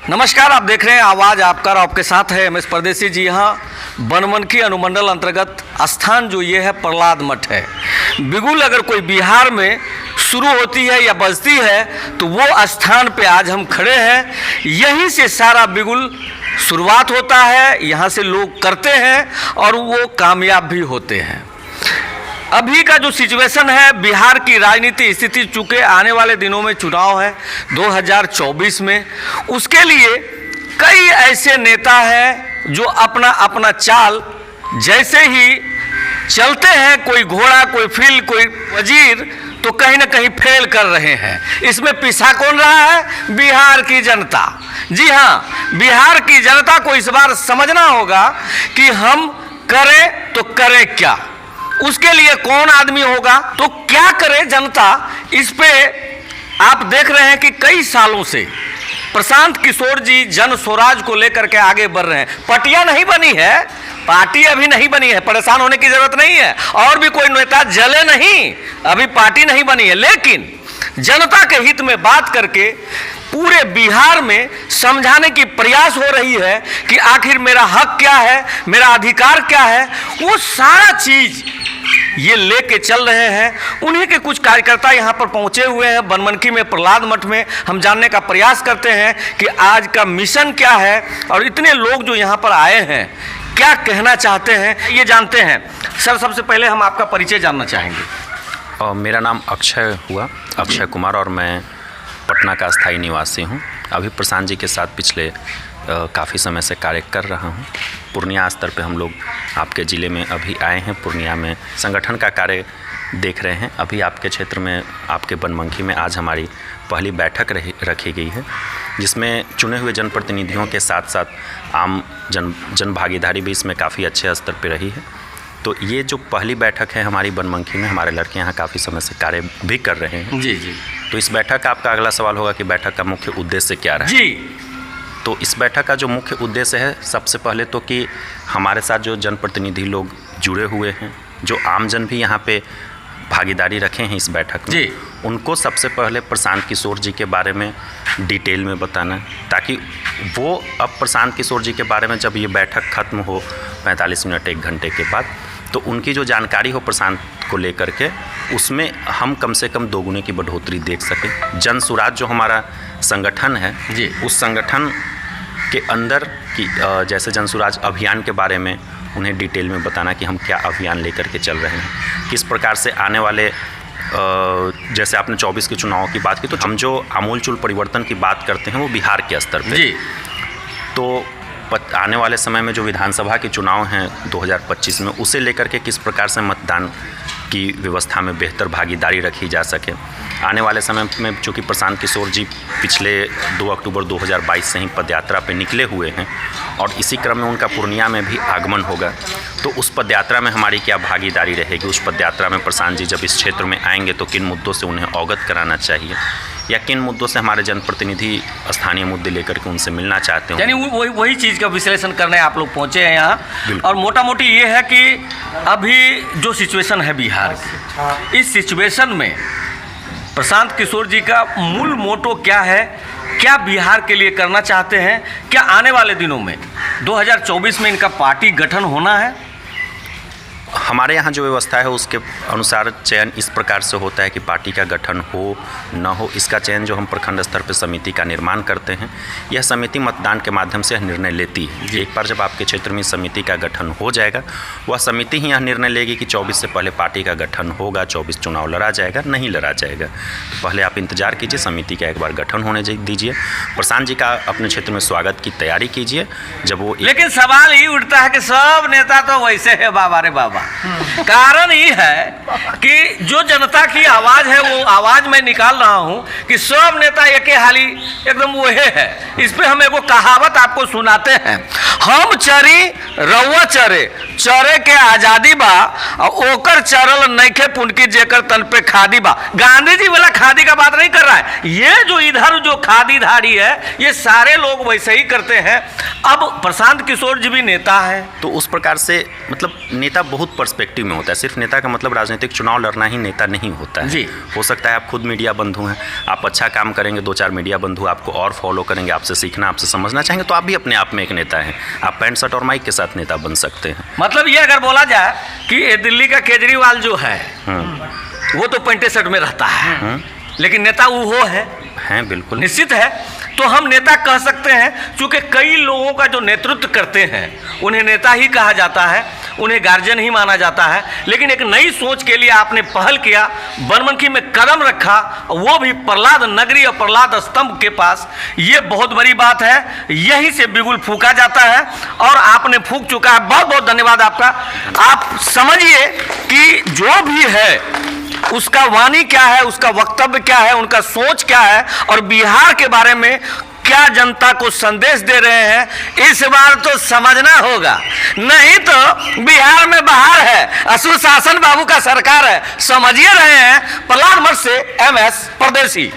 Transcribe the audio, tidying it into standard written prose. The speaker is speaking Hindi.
नमस्कार, आप देख रहे हैं आवाज़ आपका और आपके साथ है एम एस परदेसी जी। यहाँ बनमनखी अनुमंडल अंतर्गत स्थान जो ये है प्रहलाद मठ है। बिगुल अगर कोई बिहार में शुरू होती है या बजती है तो वो स्थान पे आज हम खड़े हैं। यहीं से सारा बिगुल शुरुआत होता है, यहाँ से लोग करते हैं और वो कामयाब भी होते हैं। अभी का जो सिचुएशन है बिहार की राजनीति स्थिति, चूँकि आने वाले दिनों में चुनाव है 2024 में, उसके लिए कई ऐसे नेता हैं जो अपना अपना चाल जैसे ही चलते हैं, कोई घोड़ा, कोई फील, कोई वजीर, तो कहीं ना कहीं फेल कर रहे हैं। इसमें पिछा कौन रहा है? बिहार की जनता। जी हाँ, बिहार की जनता को इस बार समझना होगा कि हम करें तो करें क्या, उसके लिए कौन आदमी होगा, तो क्या करे जनता। इस पे आप देख रहे हैं कि कई सालों से प्रशांत किशोर जी जन स्वराज को लेकर के आगे बढ़ रहे हैं। पार्टियां नहीं बनी है, पार्टी अभी नहीं बनी है, परेशान होने की जरूरत नहीं है। और भी कोई नेता जले नहीं, अभी पार्टी नहीं बनी है, लेकिन जनता के हित में बात करके पूरे बिहार में समझाने की प्रयास हो रही है कि आखिर मेरा हक क्या है, मेरा अधिकार क्या है। वो सारा चीज ये लेके चल रहे हैं। उन्हीं के कुछ कार्यकर्ता यहाँ पर पहुँचे हुए हैं बनमनखी में, प्रहलाद मठ में। हम जानने का प्रयास करते हैं कि आज का मिशन क्या है और इतने लोग जो यहाँ पर आए हैं क्या कहना चाहते हैं, ये जानते हैं। सर, सबसे पहले हम आपका परिचय जानना चाहेंगे। मेरा नाम अक्षय कुमार और मैं पटना का स्थायी निवासी हूँ। अभी प्रशांत जी के साथ पिछले काफ़ी समय से कार्य कर रहा हूँ। पूर्णिया स्तर पे हम लोग आपके ज़िले में अभी आए हैं। पूर्णिया में संगठन का कार्य देख रहे हैं। अभी आपके क्षेत्र में, आपके बनमनखी में आज हमारी पहली बैठक रखी गई है, जिसमें चुने हुए जनप्रतिनिधियों के साथ साथ आम जन भागीदारी भी इसमें काफ़ी अच्छे स्तर पर रही है। तो ये जो पहली बैठक है हमारी बनमनखी में, हमारे लड़के यहाँ काफ़ी समय से कार्य भी कर रहे हैं। जी जी। तो इस बैठक का आपका अगला सवाल होगा कि बैठक का मुख्य उद्देश्य क्या रहा? जी, तो इस बैठक का जो मुख्य उद्देश्य है, सबसे पहले तो कि हमारे साथ जो जनप्रतिनिधि लोग जुड़े हुए हैं, जो आमजन भी यहाँ पे भागीदारी रखे हैं इस बैठक में, उनको सबसे पहले प्रशांत किशोर जी के बारे में डिटेल में बताना, ताकि वो अब प्रशांत किशोर जी के बारे में जब ये बैठक ख़त्म हो 45 मिनट 1 घंटे के बाद, तो उनकी जो जानकारी हो प्रशांत को लेकर के, उसमें हम कम से कम दोगुने की बढ़ोतरी देख सकें। जन स्वराज जो हमारा संगठन है जी, उस संगठन के अंदर की जैसे जन स्वराज अभियान के बारे में उन्हें डिटेल में बताना कि हम क्या अभियान लेकर के चल रहे हैं, किस प्रकार से आने वाले जैसे आपने 24 के चुनाव की बात की, तो हम जो आमूलचूल परिवर्तन की बात करते हैं वो बिहार के स्तर पे जी। तो आने वाले समय में जो विधानसभा के चुनाव हैं 2025 में, उसे लेकर के किस प्रकार से मतदान की व्यवस्था में बेहतर भागीदारी रखी जा सके। आने वाले समय में चूँकि प्रशांत किशोर जी पिछले 2 अक्टूबर 2022 से ही पदयात्रा पे निकले हुए हैं और इसी क्रम में उनका पूर्णिया में भी आगमन होगा, तो उस पदयात्रा में हमारी क्या भागीदारी रहेगी। उस पदयात्रा में प्रशांत जी जब इस क्षेत्र में आएंगे तो किन मुद्दों से उन्हें अवगत कराना चाहिए, या किन मुद्दों से हमारे जनप्रतिनिधि स्थानीय मुद्दे लेकर के उनसे मिलना चाहते हैं। यानी वही चीज़ का विश्लेषण करने आप लोग पहुँचे हैं यहाँ। और मोटा मोटी ये है कि अभी जो सिचुएशन है बिहार की, इस सिचुएशन में प्रशांत किशोर जी का मूल मोटो क्या है, क्या बिहार के लिए करना चाहते हैं, क्या आने वाले दिनों में 2024 में इनका पार्टी गठन होना है? हमारे यहाँ जो व्यवस्था है उसके अनुसार चयन इस प्रकार से होता है कि पार्टी का गठन हो न हो, इसका चयन जो हम प्रखंड स्तर पर समिति का निर्माण करते हैं, यह समिति मतदान के माध्यम से यह निर्णय लेती है। एक बार जब आपके क्षेत्र में समिति का गठन हो जाएगा, वह समिति ही यह निर्णय लेगी कि 24 से पहले पार्टी का गठन होगा, 24 चुनाव लड़ा जाएगा, नहीं लड़ा जाएगा। तो पहले आप इंतजार कीजिए, समिति का एक बार गठन होने दीजिए, प्रशांत जी का अपने क्षेत्र में स्वागत की तैयारी कीजिए। जब वो लेकिन सवाल ही उठता है कि सब नेता तो वैसे है बाबा रे बाबा। कारण ये है कि जो जनता की आवाज है वो आवाज मैं निकाल रहा हूं कि सब नेता एक हाली एकदम वही है। इस पे हम एगो कहावत आपको सुनाते हैं, हम चरी रउआ चरे, चरे के आजादी बा और ओकर चरल नइखे पुनकी जेकर तन पे खादी बा। गांधी जी वाला खादी का बात नहीं कर रहा है, ये जो इधर जो खादी धाड़ी है ये सारे लोग वैसे ही करते हैं। अब प्रशांत किशोर जी भी नेता है, तो उस प्रकार से मतलब नेता बहुत बहुत पर्सपेक्टिव में होता है। सिर्फ नेता का मतलब राजनीतिक चुनाव लड़ना ही नेता नहीं होता है जी। हो सकता है आप खुद मीडिया बंधु हैं, आप अच्छा काम करेंगे, 2-4 मीडिया बंधु आपको और फॉलो करेंगे, आपसे सीखना, आपसे समझना चाहेंगे, तो आप भी अपने आप में एक नेता हैं। आप पैंट शर्ट और माइक के साथ नेता बन सकते हैं। मतलब ये अगर बोला जाए कि ये दिल्ली का केजरीवाल जो है वो तो पैंट शर्ट में रहता है, लेकिन नेता वो है बिल्कुल निश्चित है। तो हम नेता कह सकते हैं, क्योंकि कई लोगों का जो नेतृत्व करते हैं उन्हें नेता ही कहा जाता है, उन्हें गार्जियन ही माना जाता है। लेकिन एक नई सोच के लिए आपने पहल किया, बनमनखी में कदम रखा, वो भी प्रहलाद नगरी और प्रहलाद स्तंभ के पास। ये बहुत बड़ी बात है, यहीं से बिगुल फूका जाता है और आपने फूक चुका है। बहुत बहुत धन्यवाद आपका। आप समझिए कि जो भी है उसका वाणी क्या है, उसका वक्तव्य क्या है, उनका सोच क्या है और बिहार के बारे में क्या जनता को संदेश दे रहे हैं, इस बार तो समझना होगा। नहीं तो बिहार में बहार है, सुशासन बाबू का सरकार है। समझिए रहे हैं प्रहलाद मठ से MS परदेसी।